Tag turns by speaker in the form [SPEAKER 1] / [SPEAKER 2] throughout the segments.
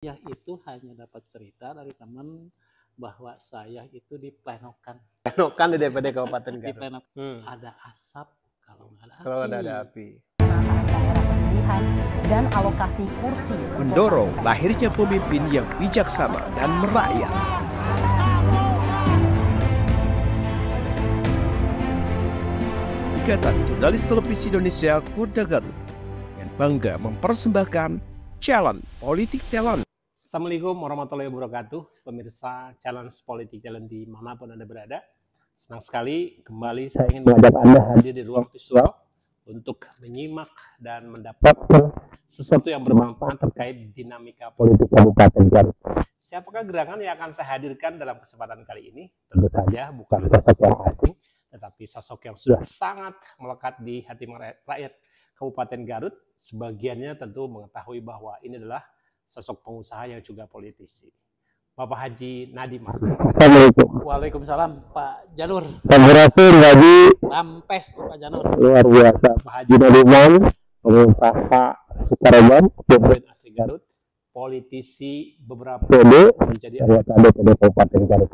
[SPEAKER 1] Saya itu hanya dapat cerita dari teman bahwa saya itu diplenokan.
[SPEAKER 2] Plenokan di DPD Kabupaten
[SPEAKER 1] Di
[SPEAKER 2] Garut.
[SPEAKER 1] plenok ada asap kalau nggak ada api.
[SPEAKER 2] Kalau ada api.
[SPEAKER 3] Penataan daerah pemilihan dan alokasi kursi
[SPEAKER 4] Mendorong lahirnya pemimpin yang bijaksana dan merakyat. Ikatan Jurnalis Televisi Indonesia Kuda Garut dengan bangga mempersembahkan Challenge Politik Talent.
[SPEAKER 2] Assalamualaikum warahmatullahi wabarakatuh, pemirsa Challenge Politik Talent dimanapun Anda berada. Senang sekali kembali saya ingin mengajak Anda hadir di ruang visual untuk menyimak dan mendapatkan sesuatu yang bermanfaat terkait dinamika politik Kabupaten Garut. Siapakah gerangan yang akan saya hadirkan dalam kesempatan kali ini? Tentu saja bukan sosok yang asing, tetapi sosok yang sudah sangat melekat di hati rakyat Kabupaten Garut. Sebagiannya tentu mengetahui bahwa ini adalah sosok pengusaha yang juga politisi. Bapak Haji Nadiman.
[SPEAKER 1] Assalamualaikum. Waalaikumsalam Pak Janur.
[SPEAKER 5] Samurasul Haji.
[SPEAKER 1] Rampes Pak Janur.
[SPEAKER 5] Luar biasa.
[SPEAKER 2] Pak Haji
[SPEAKER 5] Nadiman, pengusaha Sukareman,
[SPEAKER 2] Pemimpin asli Garut, politisi beberapa menjadi
[SPEAKER 5] anggota DPD Kabupaten Garut.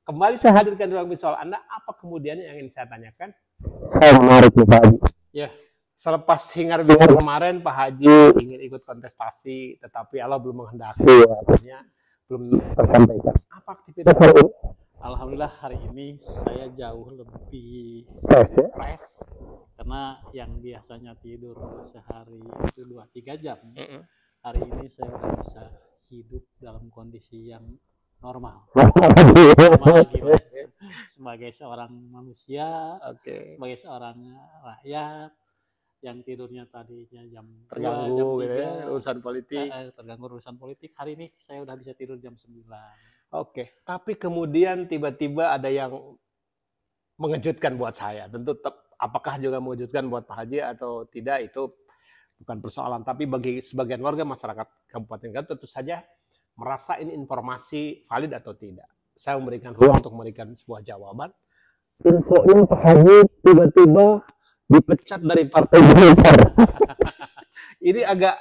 [SPEAKER 2] Kembali saya hadirkan di ruang visual Anda. Apa kemudian yang ingin saya tanyakan?
[SPEAKER 5] Menarik nih Pak Haji.
[SPEAKER 2] Ya, selepas hingar-bingar kemarin Pak Haji ingin ikut kontestasi, tetapi Allah belum menghendaki. Akhirnya belum tersampaikan. Apa aktivitas hari ini?
[SPEAKER 1] Alhamdulillah hari ini saya jauh lebih fresh karena yang biasanya tidur sehari itu 2-3 jam. Hari ini saya sudah bisa hidup dalam kondisi yang normal. Normal lagi lah. Sebagai seorang manusia, sebagai seorang rakyat yang tidurnya tadinya jam 2,
[SPEAKER 2] terganggu
[SPEAKER 1] jam 3,
[SPEAKER 2] gitu ya, urusan politik.
[SPEAKER 1] Terganggu urusan politik. Hari ini saya udah bisa tidur jam 9.
[SPEAKER 2] Oke, tapi kemudian tiba-tiba ada yang mengejutkan buat saya. Tentu apakah juga mengejutkan buat Pak Haji atau tidak itu bukan persoalan. Tapi bagi sebagian warga masyarakat Kabupaten Garut tentu saja merasa ini informasi valid atau tidak. Saya memberikan ruang untuk memberikan sebuah jawaban. Infonya Pak Haji tiba-tiba dipecat dari Partai Golkar. Ini agak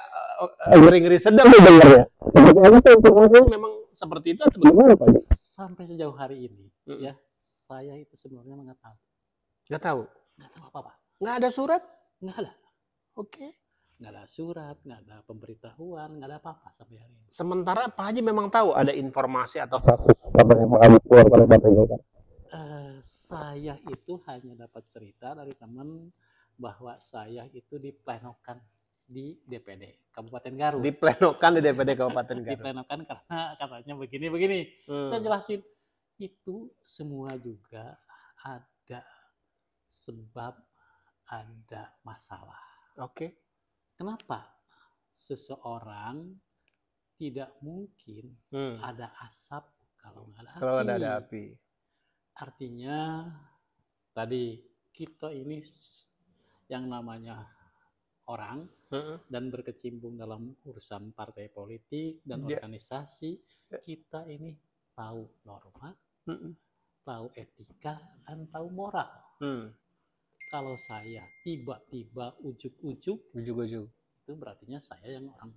[SPEAKER 2] ngeri-ngeri sedang dengarnya. Seperti apa sih informasinya? Memang seperti itu atau bagaimana Pak?
[SPEAKER 1] Sampai sejauh hari ini, ya saya itu sebenarnya nggak tahu.
[SPEAKER 2] Nggak tahu?
[SPEAKER 1] Nggak tahu apa-apa.
[SPEAKER 2] Nggak ada surat?
[SPEAKER 1] Nggak ada.
[SPEAKER 2] Oke.
[SPEAKER 1] Nggak ada surat, nggak ada pemberitahuan, nggak ada apa-apa sampai hari ini.
[SPEAKER 2] Sementara Pak Haji memang tahu ada informasi atau
[SPEAKER 5] kasus yang Pak Haji keluar oleh Partai Golkar.
[SPEAKER 1] Saya itu hanya dapat cerita dari teman bahwa saya itu diplenokan di DPD Kabupaten Garut.
[SPEAKER 2] Diplenokan di DPD Kabupaten Garut.
[SPEAKER 1] Diplenokan karena katanya begini. Saya jelasin itu semua juga ada sebab, ada masalah.
[SPEAKER 2] Oke.
[SPEAKER 1] Kenapa seseorang tidak mungkin ada asap kalau nggak ada api?
[SPEAKER 2] Kalau ada api.
[SPEAKER 1] Artinya tadi kita ini yang namanya orang dan berkecimpung dalam urusan partai politik dan organisasi, kita ini tahu norma, tahu etika, dan tahu moral. Kalau saya tiba-tiba ujuk-ujuk, itu berartinya saya yang orang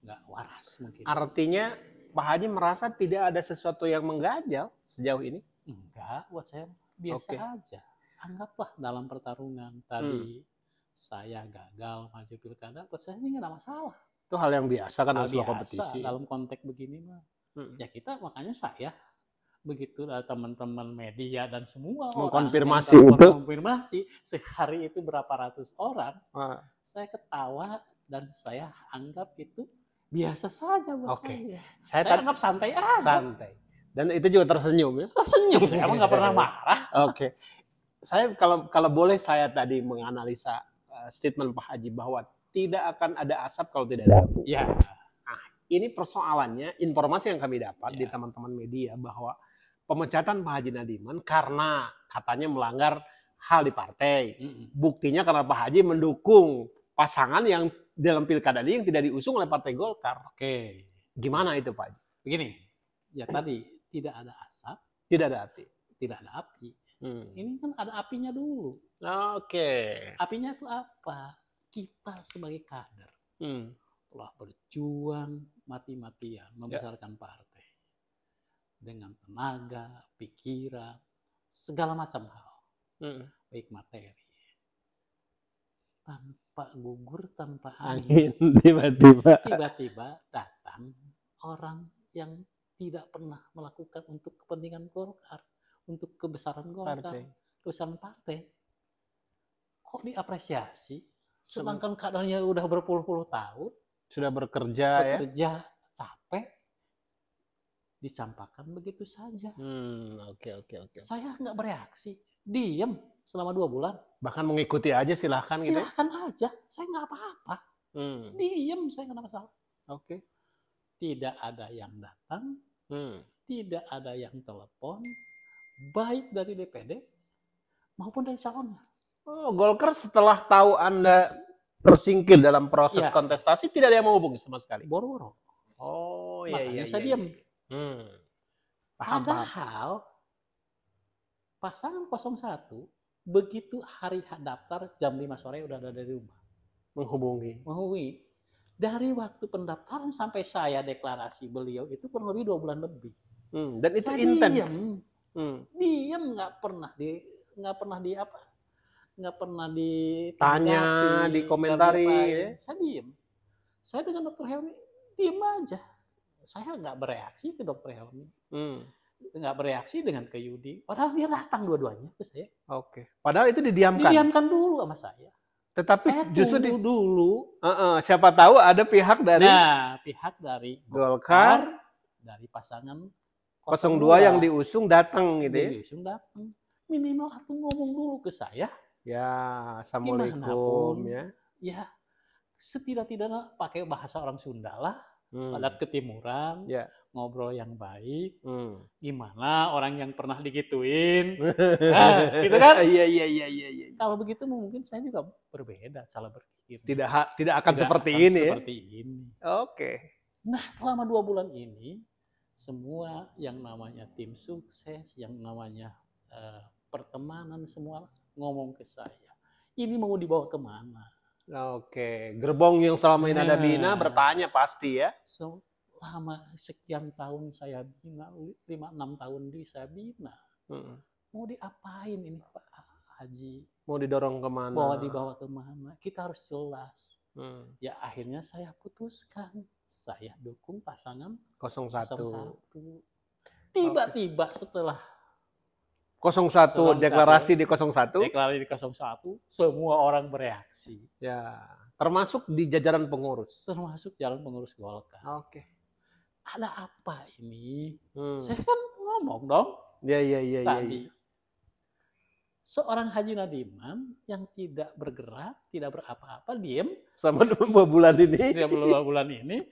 [SPEAKER 1] nggak waras mungkin.
[SPEAKER 2] Artinya Pak Haji merasa tidak ada sesuatu yang mengganjal sejauh ini?
[SPEAKER 1] Enggak, buat saya biasa aja. Anggaplah dalam pertarungan tadi saya gagal maju pilkada, buat saya sih nggak ada masalah.
[SPEAKER 2] Itu hal yang biasa kan dalam
[SPEAKER 1] biasa,
[SPEAKER 2] kompetisi.
[SPEAKER 1] Dalam konteks begini mah, ya kita makanya saya begitu teman-teman media dan semua
[SPEAKER 2] mengkonfirmasi
[SPEAKER 1] konfirmasi sehari itu berapa ratus orang, saya ketawa dan saya anggap itu biasa saja buat saya. Saya anggap santai aja.
[SPEAKER 2] Santai. Dan itu juga tersenyum ya?
[SPEAKER 1] Tersenyum, saya emang nggak pernah marah.
[SPEAKER 2] Oke. Saya kalau boleh saya tadi menganalisa statement Pak Haji bahwa tidak akan ada asap kalau tidak ada api.
[SPEAKER 1] Ya.
[SPEAKER 2] Nah, ini persoalannya, informasi yang kami dapat di teman-teman media bahwa pemecatan Pak Haji Nadiman karena katanya melanggar hal di partai. Buktinya karena Pak Haji mendukung pasangan yang dalam pilkada ini yang tidak diusung oleh Partai Golkar.
[SPEAKER 1] Oke.
[SPEAKER 2] Gimana itu Pak Haji?
[SPEAKER 1] Begini, ya tadi tidak ada asap,
[SPEAKER 2] tidak ada api.
[SPEAKER 1] Tidak ada api. Ini kan ada apinya dulu.
[SPEAKER 2] Oke.
[SPEAKER 1] Apinya itu apa? Kita sebagai kader telah berjuang mati-matian membesarkan partai dengan tenaga, pikiran, segala macam hal, baik materi. Tanpa gugur, tanpa angin, tiba-tiba datang orang yang tidak pernah melakukan untuk kepentingan Golkar, untuk kebesaran Golkar, kebesaran partai. Kok diapresiasi? Sedangkan kadernya udah berpuluh-puluh tahun,
[SPEAKER 2] sudah bekerja ya,
[SPEAKER 1] capek, dicampakkan begitu saja.
[SPEAKER 2] Oke.
[SPEAKER 1] Saya nggak bereaksi, diam selama 2 bulan.
[SPEAKER 2] Bahkan mengikuti aja silahkan gitu.
[SPEAKER 1] Silahkan aja, saya nggak apa-apa. Diam, saya nggak masalah.
[SPEAKER 2] Oke.
[SPEAKER 1] Tidak ada yang datang, tidak ada yang telepon, baik dari DPD maupun dari calonnya.
[SPEAKER 2] Oh, Golkar setelah tahu Anda tersingkir dalam proses kontestasi, tidak ada yang menghubungi sama sekali?
[SPEAKER 1] Boro-boro.
[SPEAKER 2] Oh,
[SPEAKER 1] makanya saya diam.
[SPEAKER 2] Paham.
[SPEAKER 1] Pasangan 01 begitu hari daftar jam 5 sore udah ada dari rumah. Menghubungi. Dari waktu pendaftaran sampai saya deklarasi beliau itu kurang lebih 2 bulan lebih.
[SPEAKER 2] Dan itu intens.
[SPEAKER 1] Diam, nggak pernah ditanya, dikomentari. Saya diam. Saya dengan Dr. Helmi diam aja. Saya nggak bereaksi ke Dr. Helmi. Nggak bereaksi dengan ke Yudi. Padahal dia datang dua-duanya ke saya.
[SPEAKER 2] Oke. Padahal itu didiamkan.
[SPEAKER 1] Didiamkan dulu sama saya.
[SPEAKER 2] Tetapi
[SPEAKER 1] saya
[SPEAKER 2] justru
[SPEAKER 1] dulu.
[SPEAKER 2] Siapa tahu ada pihak dari.
[SPEAKER 1] Nah, pihak dari
[SPEAKER 2] Golkar,
[SPEAKER 1] dari pasangan
[SPEAKER 2] 02 yang diusung datang gitu ya.
[SPEAKER 1] Diusung datang. Minimal aku ngomong dulu ke saya.
[SPEAKER 2] Ya, assalamualaikum ya.
[SPEAKER 1] Ya, setidak-tidaknya pakai bahasa orang Sunda lah. Padat ketimuran, ngobrol yang baik. Gimana orang yang pernah digituin, gitu kan?
[SPEAKER 2] Iya.
[SPEAKER 1] Kalau begitu mungkin saya juga berbeda cara berpikir.
[SPEAKER 2] Tidak akan seperti ini. Oke.
[SPEAKER 1] Nah, selama 2 bulan ini, semua yang namanya tim sukses, yang namanya pertemanan, semua ngomong ke saya. Ini mau dibawa kemana?
[SPEAKER 2] Oke, gerbong yang selama ini ada bina bertanya pasti ya.
[SPEAKER 1] Selama sekian tahun saya bina, 5-6 tahun saya bina. Mau diapain ini Pak Haji?
[SPEAKER 2] Mau didorong kemana?
[SPEAKER 1] Dibawa kemana? Kita harus jelas. Ya akhirnya saya putuskan, saya dukung pasangan
[SPEAKER 2] 01.
[SPEAKER 1] Tiba-tiba setelah
[SPEAKER 2] 01 deklarasi di 01.
[SPEAKER 1] Deklarasi di 01, semua orang bereaksi.
[SPEAKER 2] Ya, termasuk di jajaran pengurus.
[SPEAKER 1] Termasuk jajaran pengurus Golkar.
[SPEAKER 2] Oke.
[SPEAKER 1] Ada apa ini? Saya kan ngomong dong.
[SPEAKER 2] Iya.
[SPEAKER 1] Tadi. Seorang Haji Nadiman yang tidak bergerak, tidak berapa-apa, diem.
[SPEAKER 2] Selama 2 bulan ini.
[SPEAKER 1] Selama 2 bulan ini.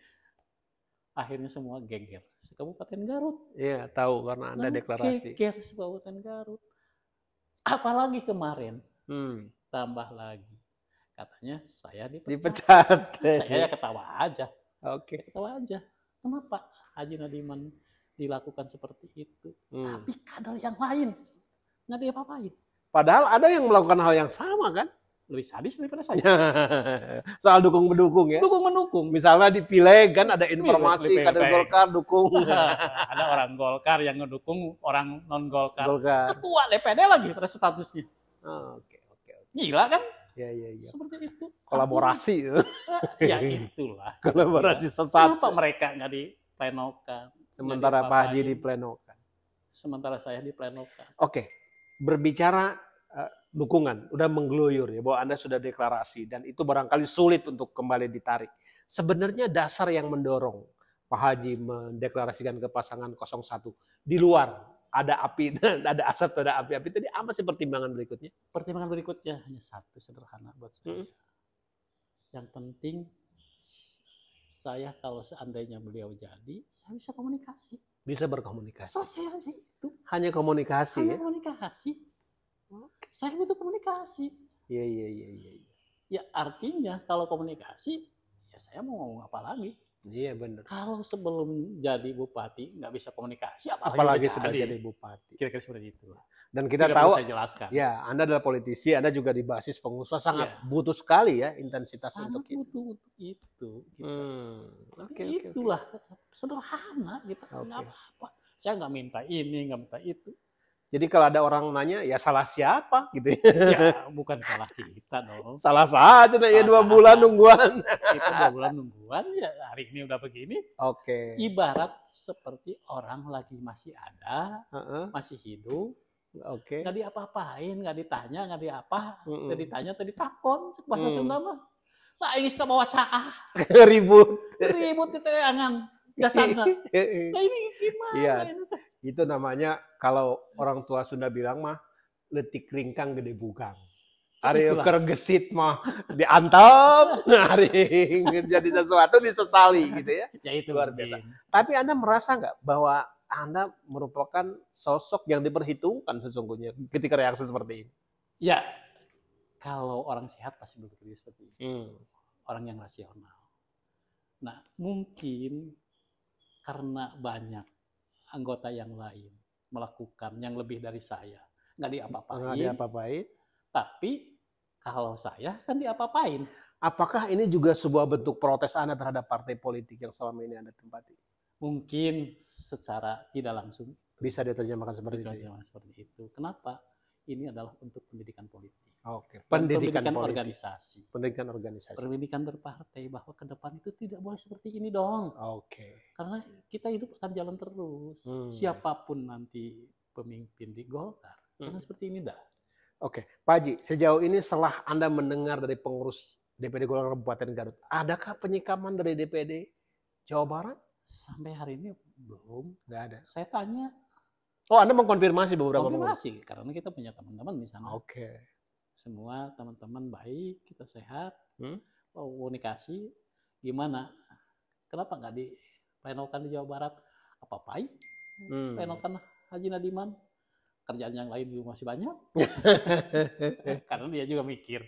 [SPEAKER 1] Akhirnya semua geger Kabupaten Garut.
[SPEAKER 2] Iya, tahu karena Anda deklarasi.
[SPEAKER 1] Geger Kabupaten Garut. Apalagi kemarin. Tambah lagi. Katanya saya dipecat. Saya ketawa aja.
[SPEAKER 2] Oke.
[SPEAKER 1] Ketawa aja. Kenapa Haji Nadiman dilakukan seperti itu? Tapi kader yang lain nggak diapa-apain.
[SPEAKER 2] Padahal ada yang melakukan hal yang sama kan?
[SPEAKER 1] Lebih sadis daripada saya.
[SPEAKER 2] Soal dukung-mendukung ya.
[SPEAKER 1] Dukung-mendukung.
[SPEAKER 2] Misalnya di Pileg kan ada informasi kader Golkar dukung.
[SPEAKER 1] Ada orang Golkar yang ngedukung orang non-Golkar. Ketua DPD lagi pada statusnya.
[SPEAKER 2] Oke.
[SPEAKER 1] Gila kan?
[SPEAKER 2] Iya.
[SPEAKER 1] Seperti itu.
[SPEAKER 2] Kolaborasi.
[SPEAKER 1] Ya itulah.
[SPEAKER 2] Kolaborasi sesat.
[SPEAKER 1] Kenapa mereka nggak diplenokan?
[SPEAKER 2] Sementara Pak Haji diplenokan.
[SPEAKER 1] Sementara saya diplenokan.
[SPEAKER 2] Oke. Berbicara dukungan, udah menggeluyur ya bahwa Anda sudah deklarasi dan itu barangkali sulit untuk kembali ditarik. Sebenarnya dasar yang mendorong Pak Haji mendeklarasikan ke pasangan 01 di luar ada api, ada asap, ada api-api tadi apa sih pertimbangan berikutnya?
[SPEAKER 1] Pertimbangan berikutnya hanya satu sederhana buat saya. Yang penting saya kalau seandainya beliau jadi, saya bisa komunikasi.
[SPEAKER 2] Bisa berkomunikasi.
[SPEAKER 1] Selesai aja itu.
[SPEAKER 2] Hanya komunikasi ya?
[SPEAKER 1] Komunikasi. Saya butuh komunikasi.
[SPEAKER 2] Iya.
[SPEAKER 1] Ya artinya kalau komunikasi, ya saya mau ngomong apa lagi?
[SPEAKER 2] Iya benar.
[SPEAKER 1] Kalau sebelum jadi bupati nggak bisa komunikasi,
[SPEAKER 2] Apalagi sudah jadi bupati.
[SPEAKER 1] Kira-kira seperti itu.
[SPEAKER 2] Dan kita
[SPEAKER 1] Tidak
[SPEAKER 2] tahu,
[SPEAKER 1] perlu saya jelaskan.
[SPEAKER 2] ya Anda adalah politisi, Anda juga di basis pengusaha, sangat butuh sekali ya intensitas
[SPEAKER 1] sangat
[SPEAKER 2] untuk itu.
[SPEAKER 1] butuh itu. Gitu. Tapi
[SPEAKER 2] Oke.
[SPEAKER 1] itulah sederhana gitu, nggak apa-apa. Saya nggak minta ini, nggak minta itu.
[SPEAKER 2] Jadi kalau ada orang nanya, ya salah siapa gitu ya?
[SPEAKER 1] Ya bukan salah kita dong.
[SPEAKER 2] Salah saja ya 2 bulan nungguan.
[SPEAKER 1] Kita 2 bulan nungguan, ya hari ini udah begini.
[SPEAKER 2] Oke.
[SPEAKER 1] Ibarat seperti orang lagi masih ada, masih hidup.
[SPEAKER 2] Oke.
[SPEAKER 1] Nggak diapa-apain, nggak ditanya, nggak diapa. Nggak ditanya, tadi takon, cek bahasa Sunda mah. Lah ini kita bawa caah.
[SPEAKER 2] Ribut
[SPEAKER 1] itu angan. Jasana. Nah ini gimana
[SPEAKER 2] iya.
[SPEAKER 1] ini teh?
[SPEAKER 2] Itu namanya kalau orang tua Sunda bilang mah letik ringkang gede bugang. Ari uker gesit mah diantep, naring jadi sesuatu disesali gitu ya.
[SPEAKER 1] Ya itu
[SPEAKER 2] luar biasa. Tapi Anda merasa nggak bahwa Anda merupakan sosok yang diperhitungkan sesungguhnya ketika reaksi seperti ini?
[SPEAKER 1] Ya, kalau orang sehat pasti berpikir seperti itu. Orang yang rasional. Nah, mungkin karena banyak anggota yang lain melakukan yang lebih dari saya, nggak diapa-apain. Tapi kalau saya kan diapa-apain.
[SPEAKER 2] Apakah ini juga sebuah bentuk protes Anda terhadap partai politik yang selama ini Anda tempati?
[SPEAKER 1] Mungkin secara tidak langsung
[SPEAKER 2] bisa diterjemahkan seperti
[SPEAKER 1] itu. Kenapa? Ini adalah untuk pendidikan politik.
[SPEAKER 2] Oke.
[SPEAKER 1] Pendidikan organisasi.
[SPEAKER 2] Pendidikan organisasi.
[SPEAKER 1] Pendidikan berpartai bahwa ke depan itu tidak boleh seperti ini dong.
[SPEAKER 2] Oke.
[SPEAKER 1] Karena kita hidup akan jalan terus. Siapapun nanti pemimpin di Golkar, jangan seperti ini dah.
[SPEAKER 2] Oke, Pak Haji, sejauh ini setelah Anda mendengar dari pengurus DPD Golkar Kabupaten Garut, adakah penyikapan dari DPD Jawa Barat?
[SPEAKER 1] Sampai hari ini belum.
[SPEAKER 2] Nggak ada.
[SPEAKER 1] Saya tanya.
[SPEAKER 2] Oh, Anda mengkonfirmasi beberapa
[SPEAKER 1] konfirmasi karena kita punya teman-teman di sana.
[SPEAKER 2] Oke.
[SPEAKER 1] Semua teman-teman baik, kita sehat. Komunikasi gimana? Kenapa nggak diplenokan di Jawa Barat? Apa-apain? Plenokan Haji Nadiman. Kerjaan yang lain juga masih banyak. Karena dia juga mikir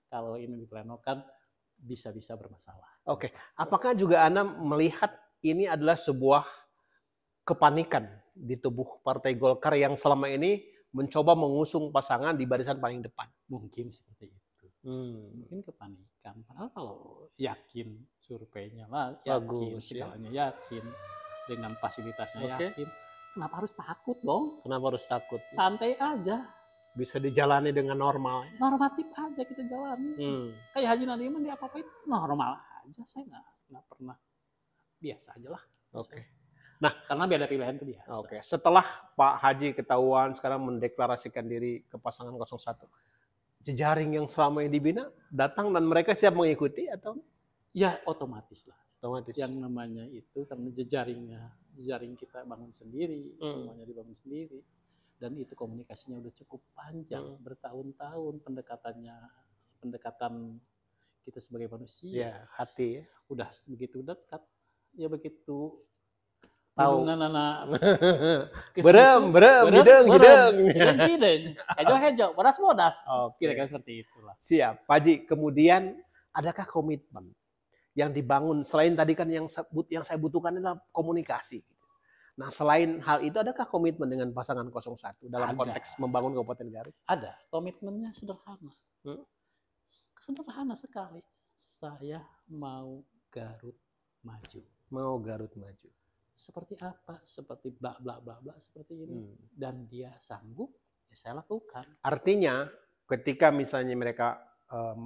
[SPEAKER 1] kalau ini diplenokan bisa-bisa bermasalah.
[SPEAKER 2] Oke. Apakah juga Anda melihat ini adalah sebuah kepanikan di tubuh Partai Golkar yang selama ini mencoba mengusung pasangan di barisan paling depan?
[SPEAKER 1] Mungkin seperti itu. Mungkin kepanikan. Padahal kalau yakin surveinya lah, yakin segalanya yakin, dengan fasilitasnya yakin, kenapa harus takut dong?
[SPEAKER 2] Kenapa harus takut?
[SPEAKER 1] Santai aja.
[SPEAKER 2] Bisa dijalani dengan normal.
[SPEAKER 1] Normatif aja kita jalani. Kayak Haji Nadiman dia apa-apain normal aja. Saya nggak pernah, biasa aja lah.
[SPEAKER 2] Oke. Nah,
[SPEAKER 1] karena beda pilihan itu biasa.
[SPEAKER 2] Oke. Setelah Pak Haji ketahuan sekarang mendeklarasikan diri ke pasangan 01, jejaring yang selama ini dibina datang dan mereka siap mengikuti atau?
[SPEAKER 1] Ya otomatis lah.
[SPEAKER 2] Otomatis.
[SPEAKER 1] Yang namanya itu karena jejaring kita bangun sendiri, semuanya dibangun sendiri, dan itu komunikasinya udah cukup panjang, bertahun-tahun pendekatan kita sebagai manusia.
[SPEAKER 2] Ya, hati ya.
[SPEAKER 1] Udah begitu dekat, ya begitu.
[SPEAKER 2] Tahu
[SPEAKER 1] anak
[SPEAKER 2] berem
[SPEAKER 1] hideng hejo bodas kira-kira seperti itulah.
[SPEAKER 2] Siap Pak Haji. Kemudian adakah komitmen yang dibangun selain tadi kan yang saya butuhkan adalah komunikasi. Nah selain hal itu adakah komitmen dengan pasangan 01 dalam konteks membangun Kabupaten Garut?
[SPEAKER 1] Ada, komitmennya sederhana. Sederhana sekali. Saya mau Garut maju.
[SPEAKER 2] Mau Garut maju.
[SPEAKER 1] Seperti apa? Seperti bla bla bla bla seperti ini. Dan dia sanggup, ya saya lakukan.
[SPEAKER 2] Artinya ketika misalnya mereka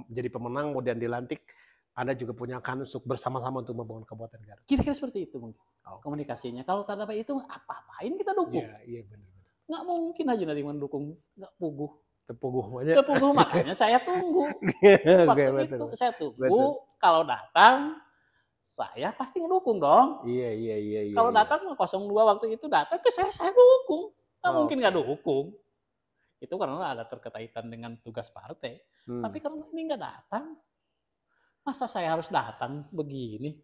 [SPEAKER 2] jadi pemenang kemudian dilantik, Anda juga punya kan untuk bersama-sama untuk membangun Kabupaten Garut.
[SPEAKER 1] Kira-kira seperti itu mungkin komunikasinya. Kalau tak dapat itu apa-apain kita dukung.
[SPEAKER 2] Iya benar-benar.
[SPEAKER 1] Nggak mungkin aja nanti mendukung, nggak puguh.
[SPEAKER 2] Tepuguh
[SPEAKER 1] makanya saya tunggu. Waktu itu saya tunggu. Kalau datang saya pasti ngedukung dong.
[SPEAKER 2] Iya.
[SPEAKER 1] Kalau datang 02 waktu itu datang ke saya dukung. Nggak mungkin nggak dukung. Itu karena ada terkaitan dengan tugas partai. Tapi kalau ini nggak datang, masa saya harus datang begini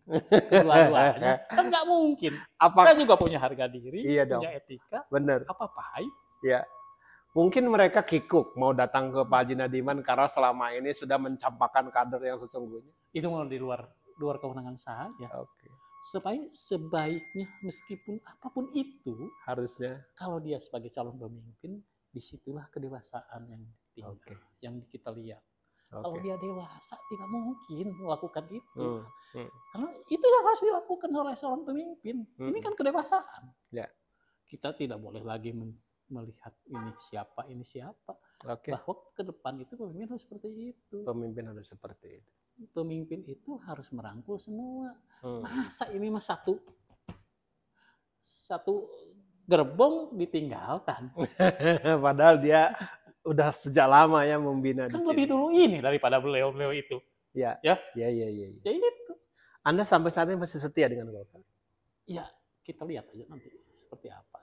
[SPEAKER 1] kedua-duanya? Kan nggak mungkin. Saya juga punya harga diri, punya etika.
[SPEAKER 2] Benar.
[SPEAKER 1] Apa-apain.
[SPEAKER 2] Iya. Mungkin mereka kikuk mau datang ke Pak Haji Nadiman karena selama ini sudah mencampakkan kader yang sesungguhnya.
[SPEAKER 1] Itu mau di luar kewenangan saya.
[SPEAKER 2] Oke.
[SPEAKER 1] sebaiknya meskipun apapun itu,
[SPEAKER 2] Harusnya.
[SPEAKER 1] kalau dia sebagai calon pemimpin, disitulah kedewasaan yang tinggal, yang kita lihat. Kalau dia dewasa tidak mungkin melakukan itu. Karena itu yang harus dilakukan oleh seorang pemimpin. Ini kan kedewasaan.
[SPEAKER 2] Ya.
[SPEAKER 1] Kita tidak boleh lagi melihat ini siapa. Bahwa ke depan itu pemimpin harus seperti itu.
[SPEAKER 2] Pemimpin harus seperti itu.
[SPEAKER 1] Pemimpin itu harus merangkul semua. Masa ini mah satu gerbong ditinggalkan.
[SPEAKER 2] Padahal dia udah sejak lama ya membina
[SPEAKER 1] Kan
[SPEAKER 2] di
[SPEAKER 1] lebih
[SPEAKER 2] sini.
[SPEAKER 1] dulu ini daripada beliau itu.
[SPEAKER 2] Ya.
[SPEAKER 1] Ya.
[SPEAKER 2] Ya.
[SPEAKER 1] Ya itu.
[SPEAKER 2] Anda sampai saat ini masih setia dengan Golkar?
[SPEAKER 1] Ya, kita lihat aja nanti seperti apa.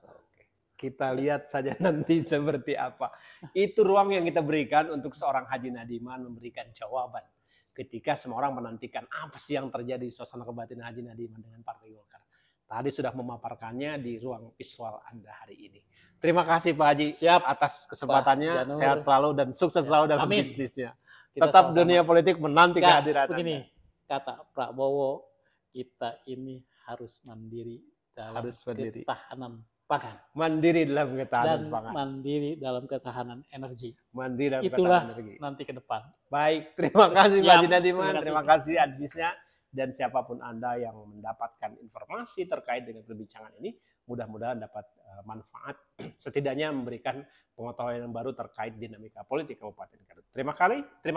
[SPEAKER 2] Kita lihat saja nanti seperti apa. Itu ruang yang kita berikan untuk seorang Haji Nadiman memberikan jawaban. Ketika semua orang menantikan apa sih yang terjadi di suasana kebatinan Haji Nadiman dengan Partai Golkar. Tadi sudah memaparkannya di ruang visual Anda hari ini. Terima kasih Pak Haji atas kesempatannya. Sehat selalu dan sukses selalu dalam bisnisnya. Tetap dunia politik menanti kehadiran
[SPEAKER 1] begini, kata Prabowo, kita ini harus mandiri dalam ketahanan pangan.
[SPEAKER 2] Mandiri dalam ketahanan pangan.
[SPEAKER 1] Mandiri dalam ketahanan energi.
[SPEAKER 2] Mandiri dalam
[SPEAKER 1] Itulah
[SPEAKER 2] ketahanan energi.
[SPEAKER 1] Nanti ke depan.
[SPEAKER 2] Baik, terima kasih Pak Haji Nadiman. Terima kasih advisnya. Dan siapapun Anda yang mendapatkan informasi terkait dengan perbincangan ini, mudah-mudahan dapat manfaat. Setidaknya memberikan pengetahuan yang baru terkait dinamika politik Kabupaten Garut. Terima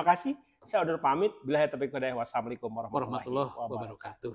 [SPEAKER 2] kasih. Saya undur pamit. Billahi taufiq wal hidayah. Wassalamualaikum warahmatullahi wabarakatuh.